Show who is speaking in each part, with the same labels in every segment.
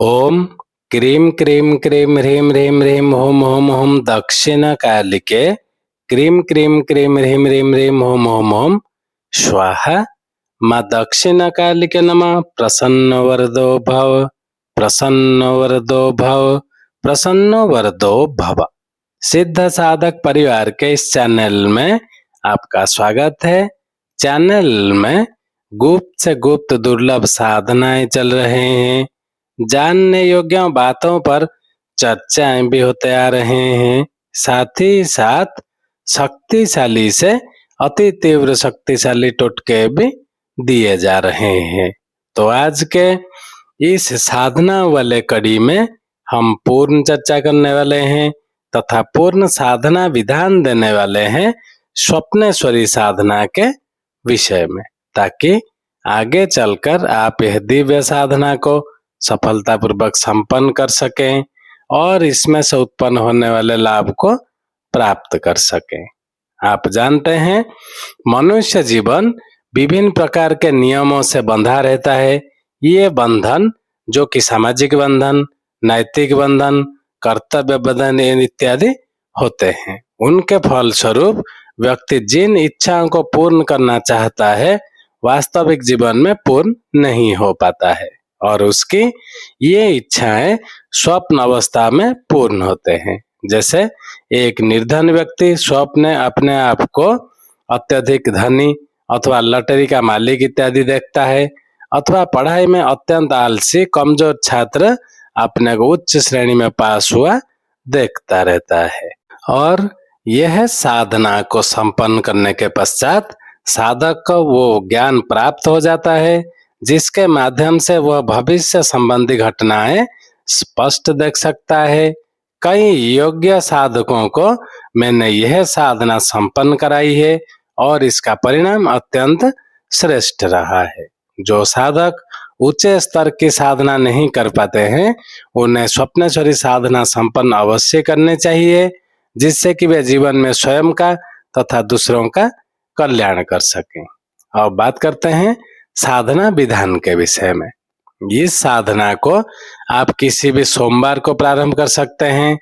Speaker 1: ओम क्रीं क्रीं क्रीं ह्रीं ह्रीं ह्रीं हुम हुम हुम दक्षिणकालिके क्रीं क्रीं क्रीं ह्रीं ह्रीं ह्रीं हुम हुम हुम स्वाहा। माँ दक्षिणकालिके नमः। प्रसन्न वरदो भव, प्रसन्न वरदो भव, प्रसन्न वरदो भव। सिद्ध साधक परिवार के इस चैनल में आपका स्वागत है। चैनल में गुप्त से गुप्त दुर्लभ साधनाएं चल रहे हैं। जानने योग्य बातों पर चर्चाएं भी होते आ रहे हैं। साथ ही साथ शक्तिशाली से अति तीव्र शक्तिशाली टोटके भी दिए जा रहे हैं। तो आज के इस साधना वाले कड़ी में हम पूर्ण चर्चा करने वाले हैं तथा पूर्ण साधना विधान देने वाले हैं स्वप्नेश्वरी साधना के विषय में, ताकि आगे चलकर आप यह दिव्य साधना को सफलतापूर्वक संपन्न कर सकें और इसमें से उत्पन्न होने वाले लाभ को प्राप्त कर सकें। आप जानते हैं मनुष्य जीवन विभिन्न प्रकार के नियमों से बंधा रहता है। ये बंधन जो कि सामाजिक बंधन, नैतिक बंधन, कर्तव्य बंधन इत्यादि होते हैं। उनके फलस्वरूप व्यक्ति जिन इच्छाओं को पूर्ण करना चाहता है वास्तविक जीवन में पूर्ण नहीं हो पाता है और उसकी ये इच्छाएं स्वप्न अवस्था में पूर्ण होते हैं। जैसे एक निर्धन व्यक्ति स्वप्न में अपने आप को अत्यधिक धनी अथवा लॉटरी का मालिक इत्यादि देखता है, अथवा पढ़ाई में अत्यंत आलसी कमजोर छात्र अपने को उच्च श्रेणी में पास हुआ देखता रहता है। और यह साधना को संपन्न करने के पश्चात साधक को वो ज्ञान प्राप्त हो जाता है जिसके माध्यम से वह भविष्य संबंधी घटनाएं स्पष्ट देख सकता है। कई योग्य साधकों को मैंने यह साधना संपन्न कराई है और इसका परिणाम अत्यंत श्रेष्ठ रहा है। जो साधक ऊंचे स्तर की साधना नहीं कर पाते हैं उन्हें स्वप्नेश्वरी साधना संपन्न अवश्य करनी चाहिए, जिससे कि वे जीवन में स्वयं का तथा दूसरों का कल्याण कर सकें। अब बात करते हैं साधना विधान के विषय में। इस साधना को आप किसी भी सोमवार को प्रारंभ कर सकते हैं।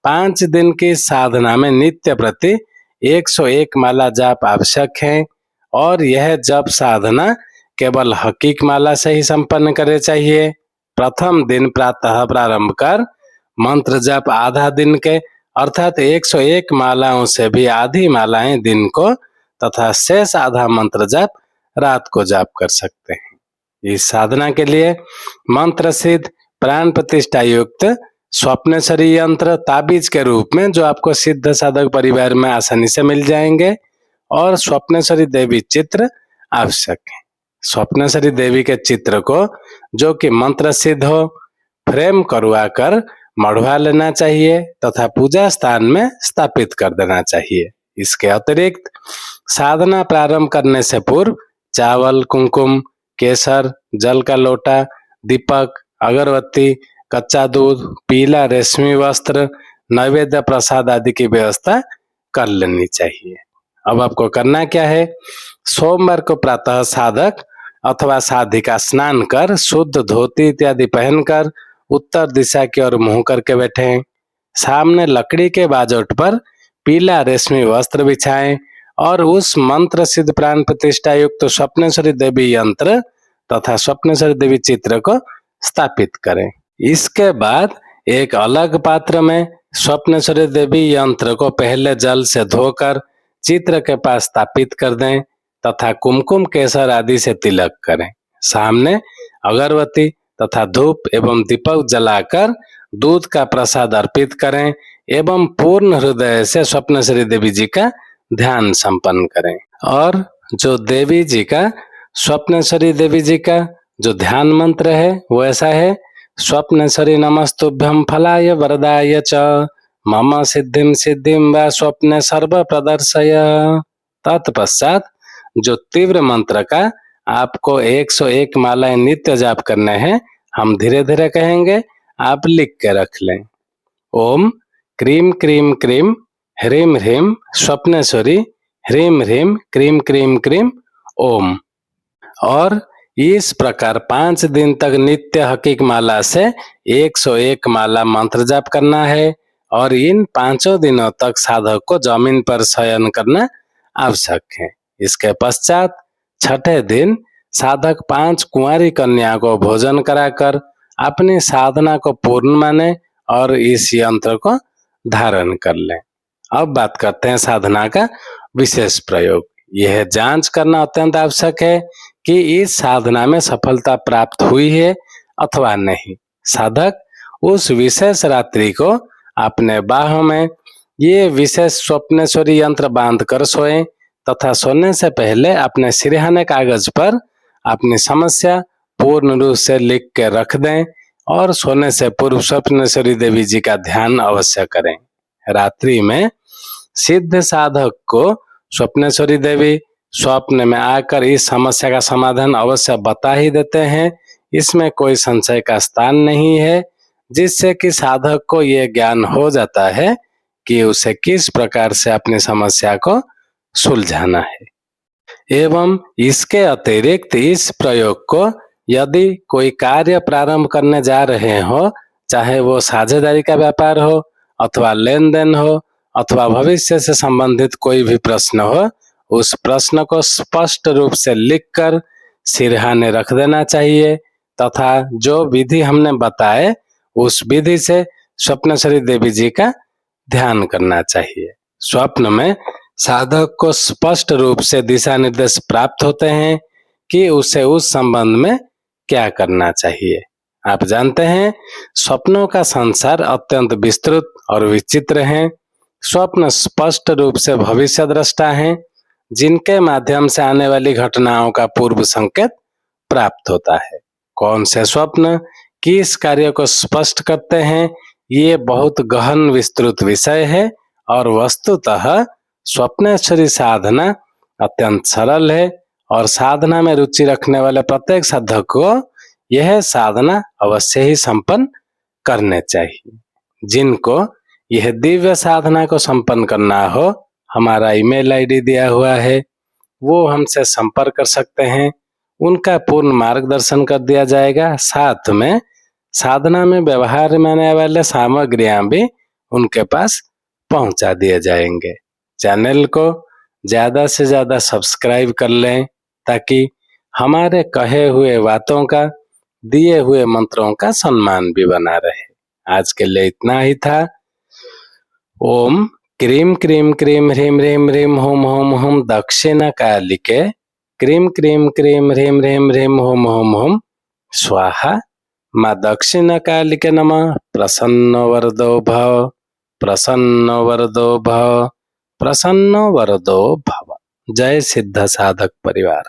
Speaker 1: 5 दिन की साधना में नित्य प्रति 101 माला जाप आवश्यक है और यह जप साधना केवल हकीक माला से ही संपन्न करनी चाहिए। प्रथम दिन प्रातः प्रारंभ कर मंत्र जाप आधा दिन के अर्थात 101 मालाओं से भी आधी मालाएं दिन को तथा शेष आधा मंत्र जाप रात को जाप कर सकते हैं। इस साधना के लिए मंत्र सिद्ध प्राण प्रतिष्ठा युक्त स्वप्नेश्वरी यंत्र ताबीज के रूप में जो आपको सिद्ध साधक परिवार में आसानी से मिल जाएंगे और स्वप्नेश्वरी देवी चित्र आवश्यक है। स्वप्नेश्वरी देवी के चित्र को जो कि मंत्र सिद्ध हो फ्रेम करवा कर मढ़वा लेना चाहिए तथा पूजा स्थान में स्थापित कर देना चाहिए। इसके अतिरिक्त साधना प्रारंभ करने से पूर्व चावल, कुमकुम, केसर, जल का लोटा, दीपक, अगरबत्ती, कच्चा दूध, पीला रेशमी वस्त्र, नैवेद्य प्रसाद आदि की व्यवस्था कर लेनी चाहिए। अब आपको करना क्या है, सोमवार को प्रातः साधक अथवा साधिका स्नान कर शुद्ध धोती इत्यादि पहनकर उत्तर दिशा की ओर मुंह करके बैठें। सामने लकड़ी के बाजोट पर पीला रेशमी वस्त्र बिछाएं और उस मंत्र सिद्ध प्राण प्रतिष्ठा युक्त स्वप्नेश्वरी देवी यंत्र तथा स्वप्नेश्वरी देवी चित्र को स्थापित करें। इसके बाद एक अलग पात्र में स्वप्नेश्वरी देवी यंत्र को पहले जल से धोकर चित्र के पास स्थापित कर दें तथा कुमकुम केसर आदि से तिलक करें। सामने अगरबत्ती तथा धूप एवं दीपक जलाकर दूध का प्रसाद अर्पित करें एवं पूर्ण हृदय से स्वप्नेश्वरी देवी जी का ध्यान संपन्न करें। और जो देवी जी का स्वप्नेश्वरी देवी जी का जो ध्यान मंत्र है वो ऐसा है, स्वप्नेश्वरी नमस्तुभ्यं फलाय वरदाय च मम सिद्धिं सिद्धिं वा स्वप्ने सर्व प्रदर्शय। तत्पश्चात जो तीव्र मंत्र का आपको 101 मालाएं नित्य जाप करने हैं, हम धीरे धीरे कहेंगे, आप लिख के रख लें। ओम क्रीं क्रीं क्रीं ह्रीं ह्रीं स्वप्नेश्वरी ह्रीं ह्रीं क्रीं क्रीं क्रीं ओम। और इस प्रकार 5 दिन तक नित्य हकीक माला से 101 माला मंत्र जाप करना है और इन 5 दिनों तक साधक को जमीन पर शयन करना आवश्यक है। इसके पश्चात छठे दिन साधक 5 कुंवारी कन्या को भोजन कराकर अपनी साधना को पूर्ण माने और इस यंत्र को धारण कर लें। अब बात करते हैं साधना का विशेष प्रयोग। यह जांच करना अत्यंत आवश्यक है कि इस साधना में सफलता प्राप्त हुई है अथवा नहीं। साधक उस विशेष रात्रि को अपने बाहों में ये विशेष स्वप्नेश्वरी यंत्र बांध कर सोए तथा सोने से पहले अपने सिरहाने कागज पर अपनी समस्या पूर्ण रूप से लिख के रख दें और सोने से पूर्व स्वप्नेश्वरी देवी जी का ध्यान अवश्य करें। रात्रि में सिद्ध साधक को स्वप्नेश्वरी देवी स्वप्न में आकर इस समस्या का समाधान अवश्य बता ही देते हैं। इसमें कोई संशय का स्थान नहीं है, जिससे कि साधक को यह ज्ञान हो जाता है कि उसे किस प्रकार से अपनी समस्या को सुलझाना है। एवं इसके अतिरिक्त इस प्रयोग को यदि कोई कार्य प्रारंभ करने जा रहे हो, चाहे वो साझेदारी का व्यापार हो अथवा लेन देन हो अथवा भविष्य से संबंधित कोई भी प्रश्न हो, उस प्रश्न को स्पष्ट रूप से लिखकर सिरहाने रख देना चाहिए तथा जो विधि हमने बताए उस विधि से स्वप्नेश्वरी देवी जी का ध्यान करना चाहिए। स्वप्न में साधक को स्पष्ट रूप से दिशा निर्देश प्राप्त होते हैं कि उसे उस संबंध में क्या करना चाहिए। आप जानते हैं स्वप्नों का संसार अत्यंत विस्तृत और विचित्र है। स्वप्न स्पष्ट रूप से भविष्य दृष्टा हैं, जिनके माध्यम से आने वाली घटनाओं का पूर्व संकेत प्राप्त होता है। कौन से स्वप्न किस कार्य को स्पष्ट करते हैं, ये बहुत गहन विस्तृत विषय है और वस्तुतः स्वप्नेश्वरी साधना अत्यंत सरल है और साधना में रुचि रखने वाले प्रत्येक साधक को यह साधना अवश्य ही संपन्न करने चाहिए। जिनको यह दिव्य साधना को संपन्न करना हो, हमारा ईमेल आईडी दिया हुआ है, वो हमसे संपर्क कर सकते हैं। उनका पूर्ण मार्गदर्शन कर दिया जाएगा। साथ में साधना में व्यवहार में आने वाले सामग्रियां भी उनके पास पहुंचा दिए जाएंगे। चैनल को ज्यादा से ज्यादा सब्सक्राइब कर लें ताकि हमारे कहे हुए बातों का, दिए हुए मंत्रों का सम्मान भी बना रहे। आज के लिए इतना ही था। ओम क्रीम क्रीम क्रीम ह्रीम ह्रीम ह्रीम होम होम होम दक्षिण कालिके क्रीम क्रीम क्रीम ह्रीम ह्रीम ह्रीम होम होम होम स्वाहा। माँ दक्षिण कालिके नमः। प्रसन्नो वरदो भव, प्रसन्नो वरदो भव, प्रसन्नो वरदो भव। जय सिद्ध साधक परिवार।